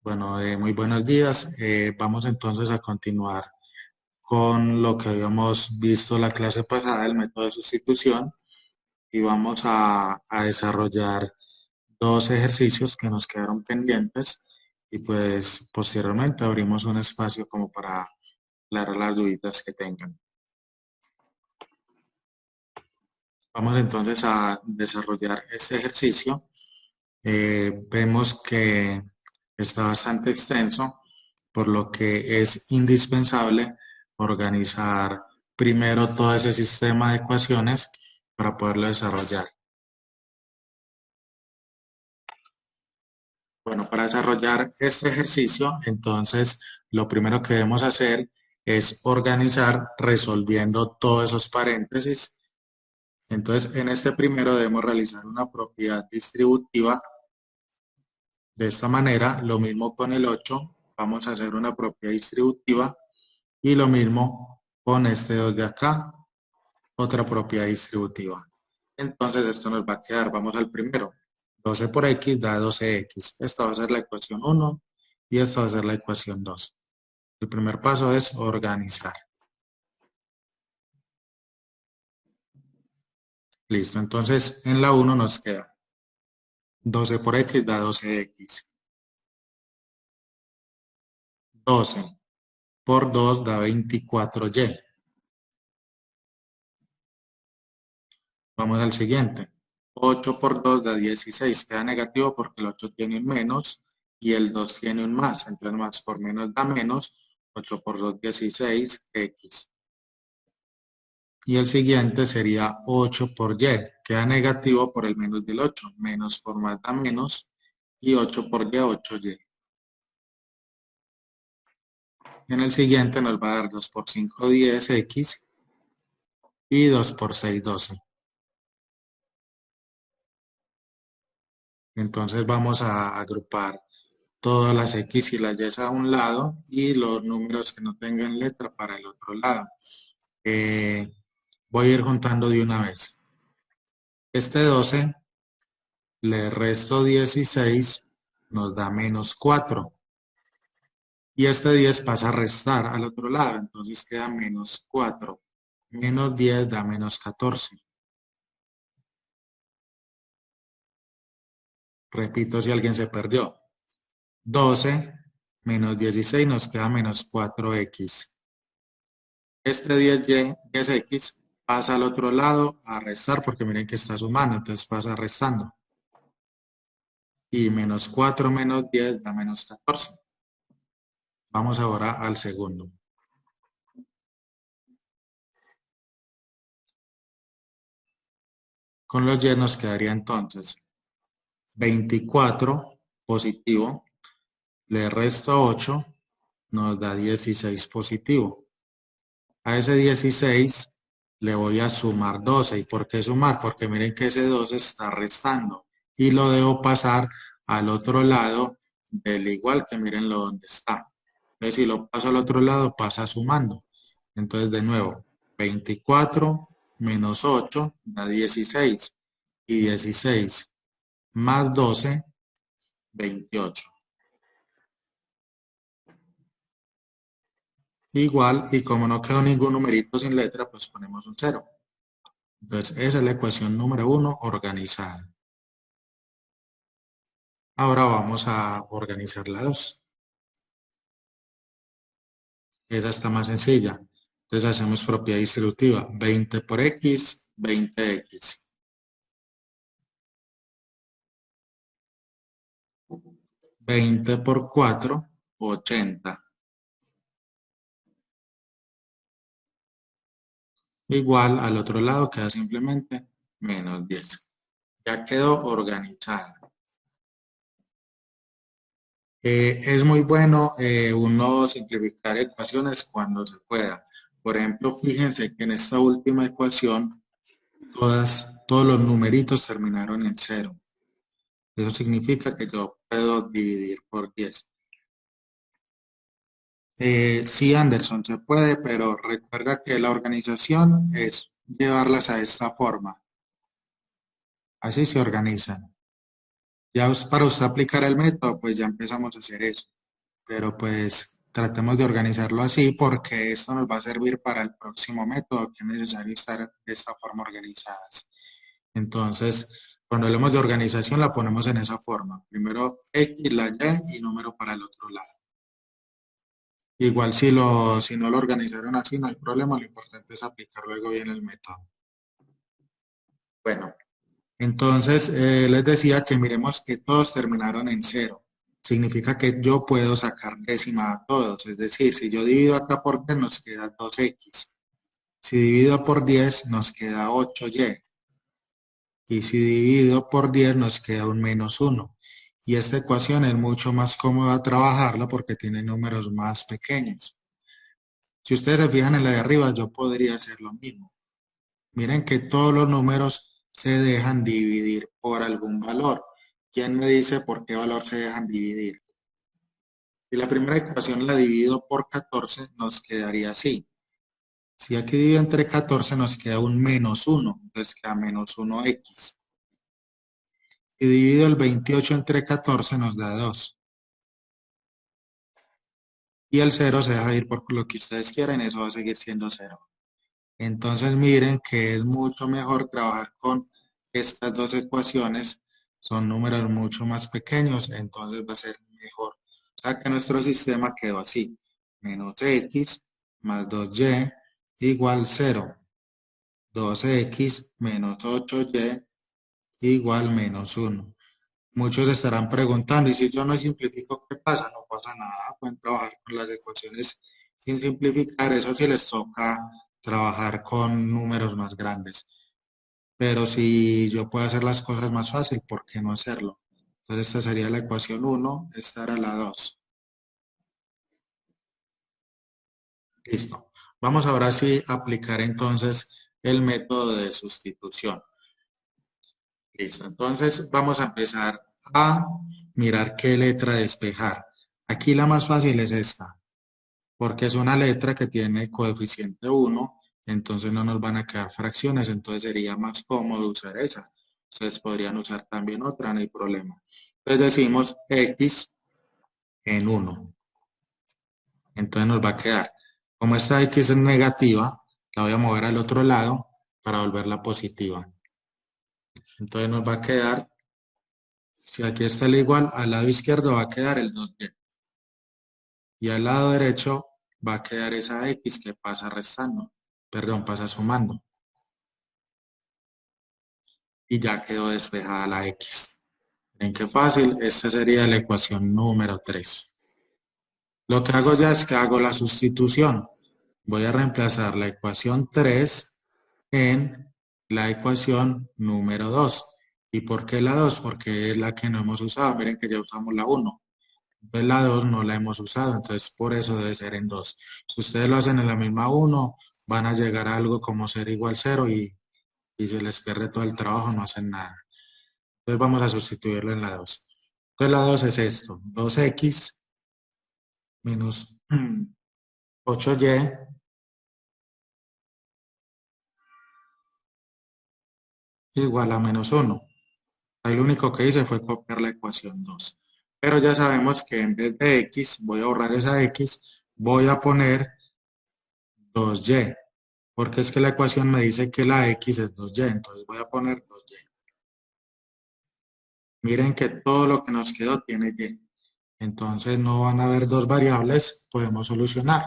Bueno, muy buenos días. Vamos entonces a continuar con lo que habíamos visto la clase pasada, el método de sustitución, y vamos a desarrollar dos ejercicios que nos quedaron pendientes y pues posteriormente abrimos un espacio como para aclarar las dudas que tengan. Vamos entonces a desarrollar este ejercicio. Vemos que está bastante extenso, por lo que es indispensable organizar primero todo ese sistema de ecuaciones para poderlo desarrollar. Bueno, para desarrollar este ejercicio, entonces lo primero que debemos hacer es organizar resolviendo todos esos paréntesis. Entonces, en este primero debemos realizar una propiedad distributiva. De esta manera, lo mismo con el 8, vamos a hacer una propiedad distributiva y lo mismo con este 2 de acá, otra propiedad distributiva. Entonces esto nos va a quedar, vamos al primero, 12 por x da 12x. Esta va a ser la ecuación 1 y esta va a ser la ecuación 2. El primer paso es organizar. Listo, entonces en la 1 nos queda 12 por x da 12x. 12 por 2 da 24y. Vamos al siguiente. 8 por 2 da 16. Queda negativo porque el 8 tiene un menos y el 2 tiene un más. Entonces más por menos da menos. 8 por 2, 16, x. Y el siguiente sería 8 por y. Queda negativo por el menos del 8. Menos por más da menos. Y 8 por y, 8y. En el siguiente nos va a dar 2 por 5, 10, x. Y 2 por 6, 12. Entonces vamos a agrupar todas las X y las Y a un lado y los números que no tengan letra para el otro lado. Voy a ir juntando de una vez. Este 12 le resto 16 nos da menos 4. Y este 10 pasa a restar al otro lado, entonces queda menos 4. Menos 10 da menos 14. Repito si alguien se perdió. 12 menos 16 nos queda menos 4x. Este 10x pasa al otro lado a restar porque miren que está sumando, entonces pasa restando. Y menos 4 menos 10 da menos 14. Vamos ahora al segundo. Con los y nos quedaría entonces 24 positivo, le resto 8, nos da 16 positivo. A ese 16 le voy a sumar 12. ¿Y por qué sumar? Porque miren que ese 12 está restando y lo debo pasar al otro lado del igual, que mírenlo donde está. Entonces si lo paso al otro lado pasa sumando. Entonces de nuevo, 24 menos 8 da 16 y 16 más 12, 28. Igual, y como no quedó ningún numerito sin letra, pues ponemos un 0. Entonces, esa es la ecuación número 1 organizada. Ahora vamos a organizar la 2. Esa está más sencilla. Entonces, hacemos propiedad distributiva. 20 por x, 20x. 20 por 4, 80. Igual al otro lado queda simplemente menos 10. Ya quedó organizada. Es muy bueno uno simplificar ecuaciones cuando se pueda. Por ejemplo, fíjense que en esta última ecuación todos los numeritos terminaron en 0. Eso significa que yo puedo dividir por 10. Sí, Anderson, se puede, pero recuerda que la organización es llevarlas a esta forma. Así se organizan. Ya para usted aplicar el método, pues ya empezamos a hacer eso. Pero pues tratemos de organizarlo así porque esto nos va a servir para el próximo método, que es necesario estar de esta forma organizadas. Entonces, cuando hablemos de organización, la ponemos en esa forma. Primero X, la Y y número para el otro lado. Igual si no lo organizaron así, no hay problema, lo importante es aplicar luego bien el método. Bueno, entonces les decía que miremos que todos terminaron en cero. Significa que yo puedo sacar décima a todos, es decir, si yo divido acá por 10 nos queda 2x. Si divido por 10 nos queda 8y. Y si divido por 10 nos queda un -1. Y esta ecuación es mucho más cómoda trabajarla porque tiene números más pequeños. Si ustedes se fijan en la de arriba, yo podría hacer lo mismo. Miren que todos los números se dejan dividir por algún valor. ¿Quién me dice por qué valor se dejan dividir? Si la primera ecuación la divido por 14, nos quedaría así. Si aquí divido entre 14, nos queda un -1, entonces queda -1x. Si divido el 28 entre 14, nos da 2. Y el 0 se deja ir por lo que ustedes quieren, eso va a seguir siendo 0. Entonces miren que es mucho mejor trabajar con estas dos ecuaciones, son números mucho más pequeños, entonces va a ser mejor. O sea que nuestro sistema quedó así, -x más 2y igual 0, 2x menos 8y igual -1. Muchos estarán preguntando, y si yo no simplifico, ¿qué pasa? No pasa nada, pueden trabajar con las ecuaciones sin simplificar, eso sí les toca trabajar con números más grandes. Pero si yo puedo hacer las cosas más fácil, ¿por qué no hacerlo? Entonces esta sería la ecuación 1, esta era la 2. Listo. Vamos ahora sí a aplicar entonces el método de sustitución. Listo. Entonces vamos a empezar a mirar qué letra despejar. Aquí la más fácil es esta, porque es una letra que tiene coeficiente 1, entonces no nos van a quedar fracciones, entonces sería más cómodo usar esa. Ustedes podrían usar también otra, no hay problema. Entonces decimos x en 1. Entonces nos va a quedar, como esta x es negativa, la voy a mover al otro lado para volverla positiva. Entonces nos va a quedar, si aquí está el igual, al lado izquierdo va a quedar el 2y. Y al lado derecho va a quedar esa x que pasa restando, perdón, pasa sumando. Y ya quedó despejada la x. ¿Ven qué fácil? Esta sería la ecuación número 3. Lo que hago ya es que hago la sustitución. Voy a reemplazar la ecuación 3 en la ecuación número 2. ¿Y por qué la 2? Porque es la que no hemos usado. Miren que ya usamos la 1. Entonces la 2 no la hemos usado, entonces por eso debe ser en 2. Si ustedes lo hacen en la misma 1, van a llegar a algo como ser igual 0 y se les pierde todo el trabajo, no hacen nada. Entonces vamos a sustituirlo en la 2. Entonces la 2 es esto, 2x menos 8y igual a -1. Ahí lo único que hice fue copiar la ecuación 2. Pero ya sabemos que en vez de x, voy a borrar esa x, voy a poner 2y. Porque es que la ecuación me dice que la x es 2y, entonces voy a poner 2y. Miren que todo lo que nos quedó tiene y. Entonces no van a haber dos variables, podemos solucionar.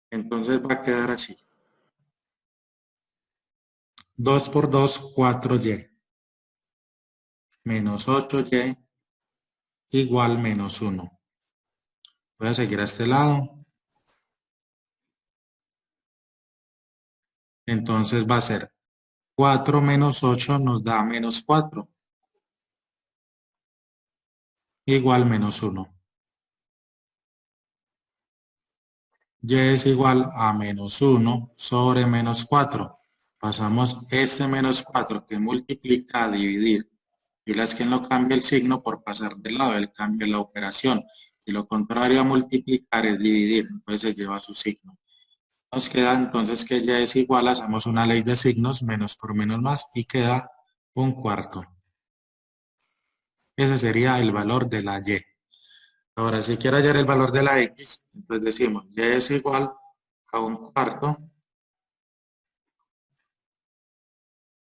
Entonces va a quedar así. 2 por 2, 4y. Menos 8y igual -1. Voy a seguir a este lado. Entonces va a ser 4 menos 8 nos da -4. Igual -1. Y es igual a -1 sobre -4. Pasamos este -4 que multiplica a dividir. Y las que no cambia el signo por pasar de lado, él cambia la operación. Y lo contrario a multiplicar es dividir, entonces se lleva su signo. Nos queda entonces que y es igual, hacemos una ley de signos, menos por menos más, y queda un cuarto. Ese sería el valor de la y. Ahora, si quiero hallar el valor de la x, entonces decimos y es igual a un cuarto.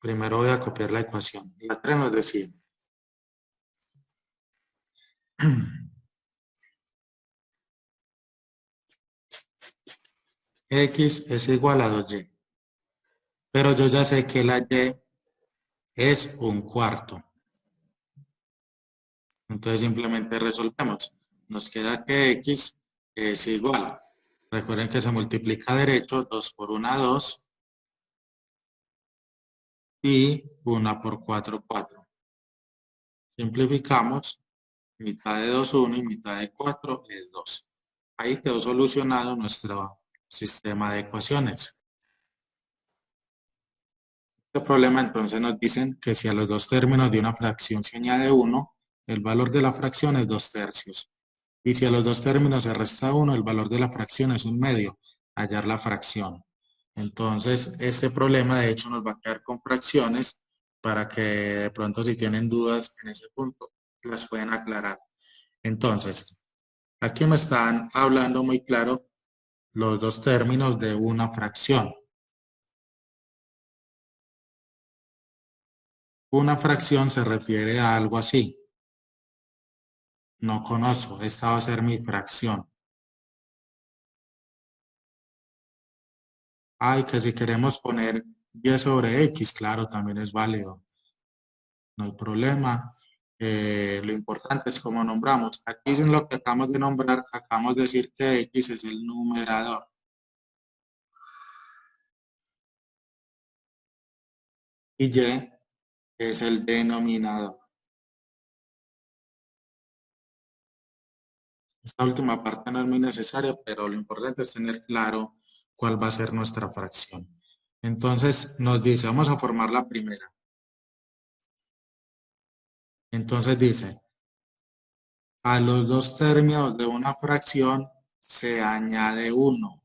Primero voy a copiar la ecuación. La 3 nos decía x es igual a 2y. Pero yo ya sé que la y es un cuarto. Entonces simplemente resolvemos. Nos queda que x es igual. Recuerden que se multiplica derecho, 2 por 1, 2, y 1 por 4, 4. Simplificamos, mitad de 2, 1 y mitad de 4 es 2. Ahí quedó solucionado nuestro sistema de ecuaciones. Este problema entonces nos dicen que si a los dos términos de una fracción se añade 1, el valor de la fracción es 2 tercios. Y si a los dos términos se resta 1, el valor de la fracción es un medio. Hallar la fracción. Entonces, este problema de hecho nos va a quedar con fracciones para que de pronto si tienen dudas en ese punto, las pueden aclarar. Entonces, aquí me están hablando muy claro los dos términos de una fracción. Una fracción se refiere a algo así. No conozco, esta va a ser mi fracción. Ay, que si queremos poner 10 sobre x, claro, también es válido. No hay problema. Lo importante es cómo nombramos. Aquí en lo que acabamos de nombrar, acabamos de decir que x es el numerador y y es el denominador. Esta última parte no es muy necesaria, pero lo importante es tener claro cuál va a ser nuestra fracción. Entonces nos dice, vamos a formar la primera. Entonces dice, a los dos términos de una fracción se añade uno.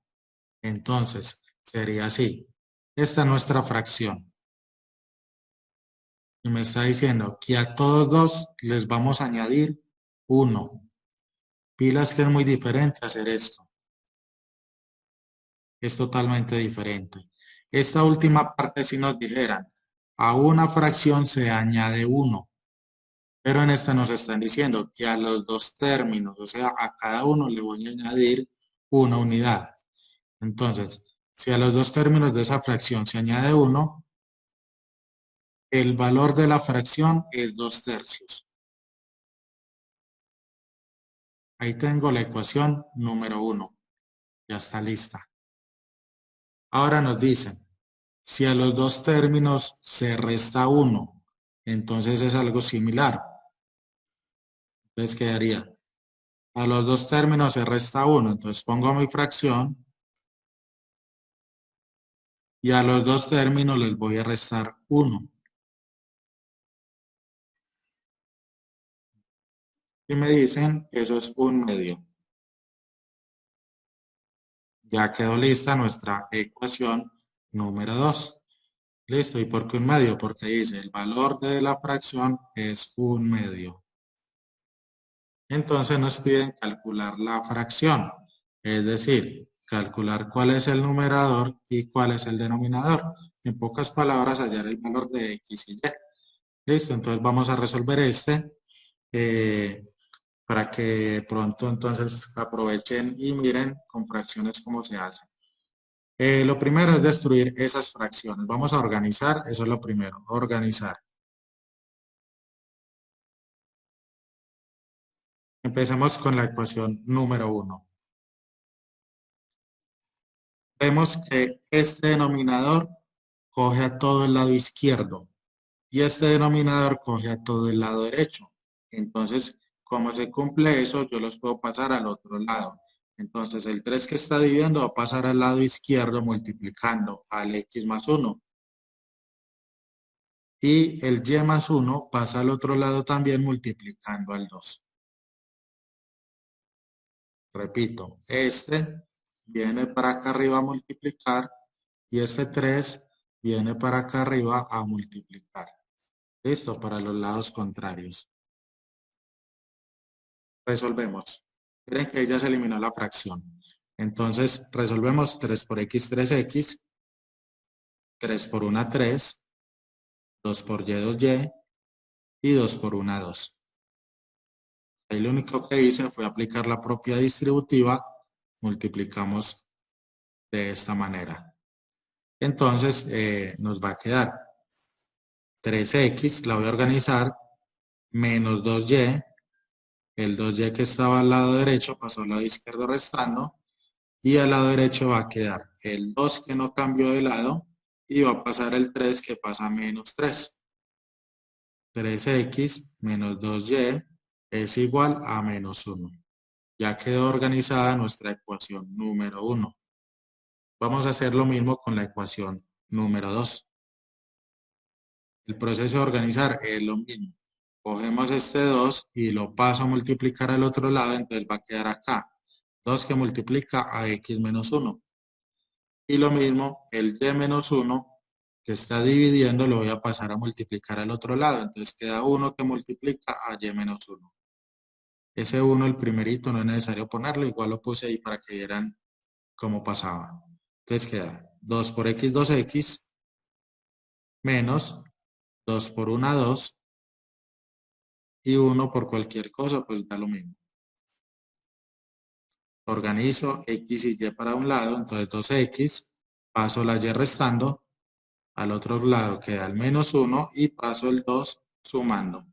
Entonces, sería así. Esta es nuestra fracción. Y me está diciendo que a todos dos les vamos a añadir 1. Pilas que es muy diferente hacer esto. Es totalmente diferente. Esta última parte si nos dijeran, a una fracción se añade 1. Pero en esta nos están diciendo que a los dos términos, o sea, a cada uno le voy a añadir una unidad. Entonces, si a los dos términos de esa fracción se añade 1, el valor de la fracción es 2 tercios. Ahí tengo la ecuación número 1. Ya está lista. Ahora nos dicen, si a los dos términos se resta 1, entonces es algo similar. Entonces quedaría, a los dos términos se resta 1, entonces pongo mi fracción y a los dos términos les voy a restar 1. Y me dicen que eso es un medio. Ya quedó lista nuestra ecuación número 2. Listo. ¿Y por qué un medio? Porque dice el valor de la fracción es un medio. Entonces nos piden calcular la fracción. Es decir, calcular cuál es el numerador y cuál es el denominador. En pocas palabras, hallar el valor de x y y. Listo. Entonces vamos a resolver este. eh, para que pronto entonces aprovechen y miren con fracciones cómo se hace. Lo primero es destruir esas fracciones. Vamos a organizar, eso es lo primero, organizar. Empecemos con la ecuación número 1. Vemos que este denominador coge a todo el lado izquierdo y este denominador coge a todo el lado derecho. Entonces, como se cumple eso, yo los puedo pasar al otro lado. Entonces, el 3 que está dividiendo va a pasar al lado izquierdo multiplicando al x más 1. Y el y más 1 pasa al otro lado también multiplicando al 2. Repito, este viene para acá arriba a multiplicar y este 3 viene para acá arriba a multiplicar. Listo, para los lados contrarios. Resolvemos. Miren que ya se eliminó la fracción. Entonces, resolvemos 3 por x, 3x, 3 por 1, 3, 2 por y, 2y, y 2 por 1, 2. Ahí lo único que hice fue aplicar la propia distributiva, multiplicamos de esta manera. Entonces, nos va a quedar 3x, la voy a organizar, menos 2y, el 2y que estaba al lado derecho pasó al lado izquierdo restando, y al lado derecho va a quedar el 2 que no cambió de lado, y va a pasar el 3 que pasa a menos 3. 3x menos 2y es igual a menos 1. Ya quedó organizada nuestra ecuación número 1. Vamos a hacer lo mismo con la ecuación número 2. El proceso de organizar es lo mismo. Cogemos este 2 y lo paso a multiplicar al otro lado, entonces va a quedar acá. 2 que multiplica a x menos 1. Y lo mismo, el y menos 1 que está dividiendo lo voy a pasar a multiplicar al otro lado. Entonces queda 1 que multiplica a y menos 1. Ese 1, el primerito, no es necesario ponerlo, igual lo puse ahí para que vieran cómo pasaba. Entonces queda 2 por x, 2x, menos 2 por 1, 2, y 1 por cualquier cosa, pues da lo mismo. Organizo x y y para un lado, entonces 2x, paso la y restando, al otro lado queda el menos 1 y paso el 2 sumando.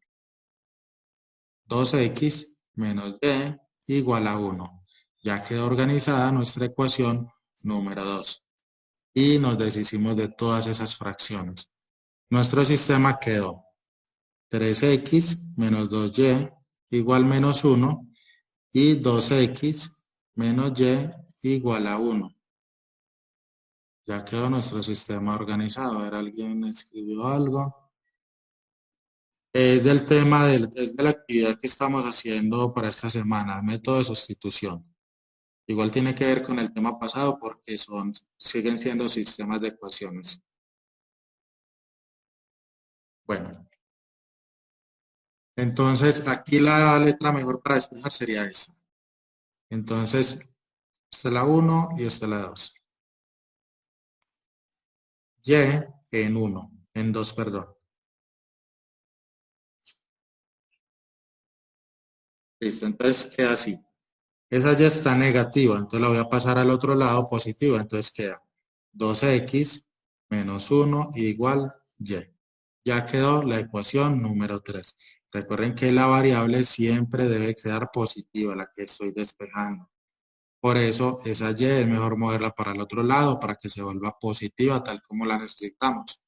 2x menos y igual a 1. Ya quedó organizada nuestra ecuación número 2. Y nos deshicimos de todas esas fracciones. Nuestro sistema quedó 3x menos 2y igual menos 1 y 2x menos y igual a 1. Ya quedó nuestro sistema organizado. A ver, ¿alguien escribió algo? Es del tema, es de la actividad que estamos haciendo para esta semana, método de sustitución. Igual tiene que ver con el tema pasado porque siguen siendo sistemas de ecuaciones. Bueno, entonces aquí la letra mejor para despejar sería esta. Entonces, esta es la 1 y esta es la 2. Y en 1, en 2, perdón. Listo, entonces queda así. Esa ya está negativa, entonces la voy a pasar al otro lado positiva, entonces queda 2x menos 1 igual y. Ya quedó la ecuación número 3. Recuerden que la variable siempre debe quedar positiva, la que estoy despejando. Por eso esa y es mejor moverla para el otro lado para que se vuelva positiva tal como la necesitamos.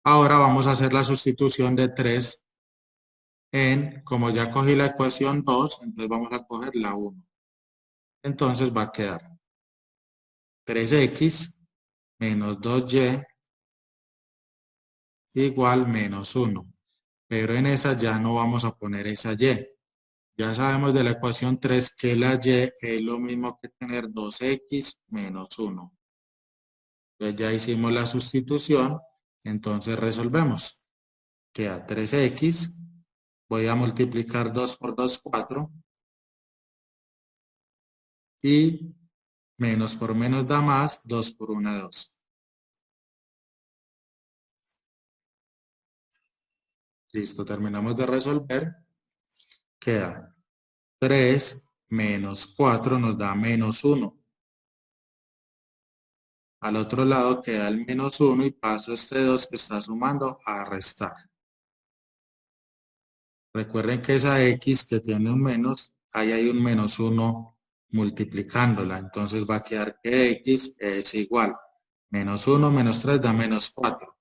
Ahora vamos a hacer la sustitución de 3 como ya cogí la ecuación 2, entonces vamos a coger la 1. Entonces va a quedar 3x menos 2y igual menos 1. Pero en esa ya no vamos a poner esa y. Ya sabemos de la ecuación 3 que la y es lo mismo que tener 2x menos 1. Entonces ya hicimos la sustitución, entonces resolvemos. Queda 3x, voy a multiplicar 2 por 2, 4, y menos por menos da más, 2 por 1, 2. Listo, terminamos de resolver. Queda 3 menos 4 nos da menos 1. Al otro lado queda el menos 1 y paso este 2 que está sumando a restar. Recuerden que esa x que tiene un menos, ahí hay un menos 1 multiplicándola. Entonces va a quedar que x es igual. Menos 1 menos 3 da menos 4.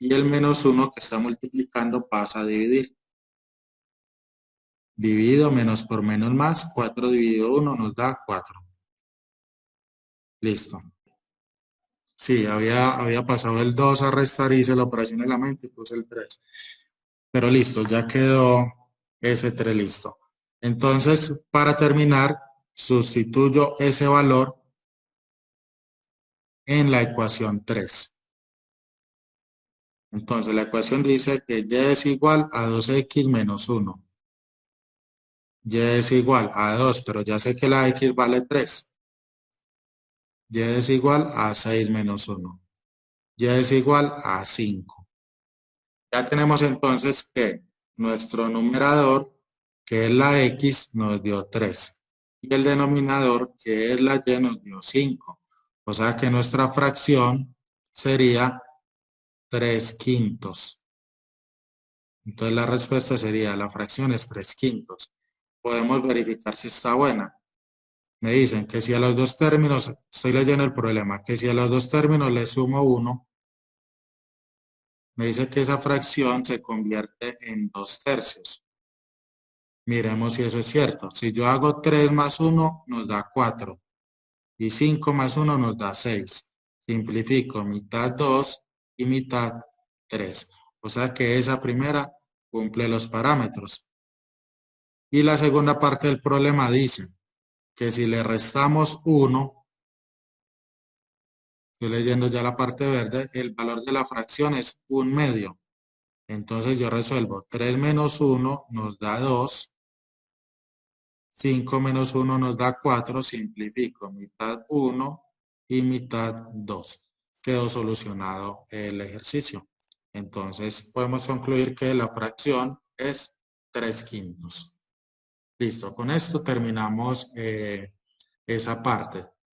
Y el menos 1 que está multiplicando pasa a dividir. Dividido menos por menos más, 4 dividido 1 nos da 4. Listo. Sí, había pasado el 2 a restar y hice la operación en la mente y puse el 3. Pero listo, ya quedó ese 3 listo. Entonces, para terminar, sustituyo ese valor en la ecuación 3. Entonces, la ecuación dice que y es igual a 2x menos 1. Y es igual a 2, pero ya sé que la x vale 3. Y es igual a 6 menos 1. Y es igual a 5. Ya tenemos entonces que nuestro numerador, que es la x, nos dio 3. Y el denominador, que es la y, nos dio 5. O sea que nuestra fracción sería 3 quintos. Entonces la respuesta sería, la fracción es 3 quintos. Podemos verificar si está buena. Me dicen que si a los dos términos, estoy leyendo el problema, que si a los dos términos le sumo 1, me dice que esa fracción se convierte en 2 tercios. Miremos si eso es cierto. Si yo hago 3 más 1, nos da 4. Y 5 más 1 nos da 6. Simplifico mitad 2 y mitad 3. O sea que esa primera cumple los parámetros. Y la segunda parte del problema dice que si le restamos 1, estoy leyendo ya la parte verde, el valor de la fracción es 1/2. Entonces yo resuelvo 3 menos 1 nos da 2. 5 menos 1 nos da 4, simplifico mitad 1 y mitad 2. Quedó solucionado el ejercicio. Entonces podemos concluir que la fracción es 3 quintos. Listo, con esto terminamos esa parte.